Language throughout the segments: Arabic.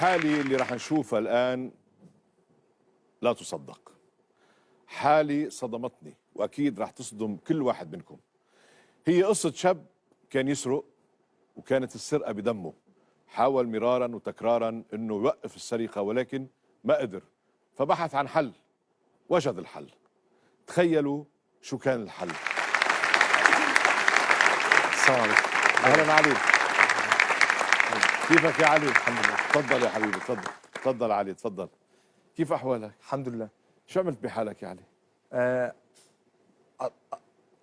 الحالة اللي رح نشوفها الآن لا تصدق. حالة صدمتني وأكيد رح تصدم كل واحد منكم. هي قصة شاب كان يسرق وكانت السرقة بدمه. حاول مرارا وتكرارا أنه يوقف السرقة ولكن ما قدر، فبحث عن حل، وجد الحل. تخيلوا شو كان الحل. السلام عليكم. أهلا علي، كيفك يا علي؟ الحمد لله. تفضل يا حبيبي، تفضل. تفضل علي، تفضل. كيف أحوالك؟ الحمد لله. شو عملت بحالك يا علي؟ آه،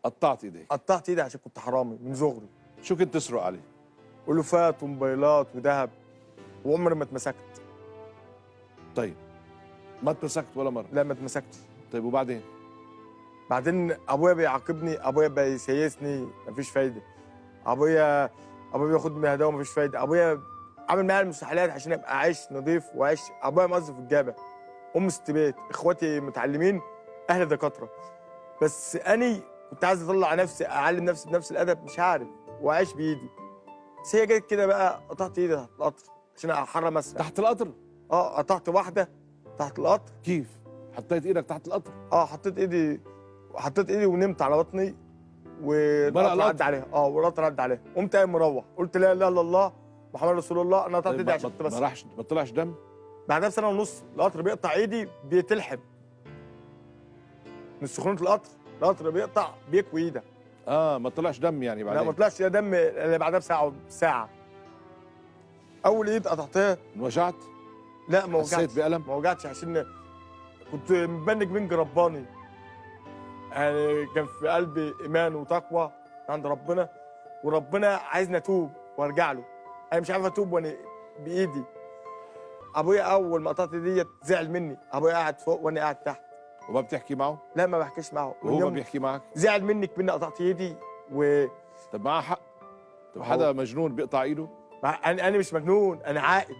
قطعت ايديك. قطعت ايدي عشان كنت حرامي من صغري. شو كنت تسرق علي؟ ألوفات وموبايلات وذهب، وعمري ما اتمسكت. طيب ما اتمسكت ولا مرة؟ لا، ما اتمسكتش. طيب وبعدين؟ بعدين ابويا بيعاقبني، ابويا بيسيسني، مفيش فايده. ابويا بياخد مني هدايا ومفيش فايده. ابويا عامل معايا المستحيلات عشان ابقى عايش نظيف وعايش. ابويا موظف في الجامع، امي ست بيت، اخواتي متعلمين، اهلي دكاتره. بس اني كنت عايز اطلع نفسي، اعلم نفسي بنفس الادب، مش عارف، واعيش بايدي. بس هي جت كده بقى، قطعت ايدي تحت القطر عشان احرم اسرع. تحت القطر؟ قطعت واحده تحت القطر. كيف؟ حطيت ايدك تحت القطر؟ حطيت ايدي ونمت على بطني، والقطر عدى عليها. والقطر عدى عليها. قمت قايم مروح، قلت لا اله الا الله محمد رسول الله. انا قطعت ايدي عشان بس ما طلعش دم؟ بعدها بسنه ونص القطر بيقطع ايدي، بتلحم من سخونيه القطر. القطر بيقطع بيكوي ايدك. ما طلعش دم يعني بعدين؟ لا، ما طلعش دم الا بعدها بساعه. اول ايد قطعتها. انوجعت؟ لا، ما وجعتش. حسيت بألم؟ ما وجعتش عشان كنت مبنج بنج رباني. يعني كان في قلبي ايمان وتقوى عند ربنا، وربنا عايزني اتوب وارجع له. انا مش عارف اتوب وانا بايدي. ابويا اول ما قطعت ديت زعل مني. ابويا قاعد فوق وانا قاعد تحت. وما بتحكي معه؟ لا، ما بحكيش معه. وهو ما بيحكي معك؟ زعل منك مني قطعت ايدي طب معه حق. طب حدا مجنون بيقطع ايده؟ انا مش مجنون، انا عاقل.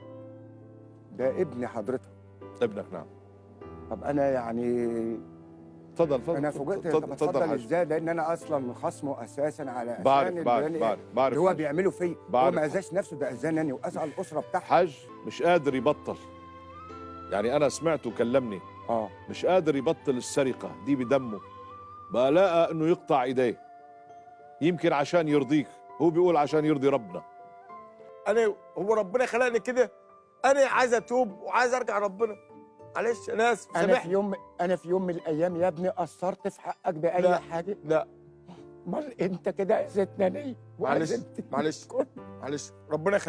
ده ابن حضرتك. ابنك نعم. طب انا يعني تفضل. انا فوجئت. طب اتفضل ازاي؟ لان انا اصلا خصمه اساسا على بعرف اللي هو بيعمله فيا. هو ما حج. اذاش نفسه، ده اذاني واذى الاسره بتاعته. حج مش قادر يبطل. يعني انا سمعته كلمني. مش قادر يبطل السرقه دي بدمه. بقى لقى انه يقطع ايديه، يمكن عشان يرضيك. هو بيقول عشان يرضي ربنا. هو ربنا خلقني كده. انا عايز اتوب وعايز ارجع ربنا. معلش انا اسف، سامحني. انا في يوم من الايام يا ابني قصرت في حقك باي لا. حاجه؟ لا، امال انت كده اذيتني ليه؟ معلش ربنا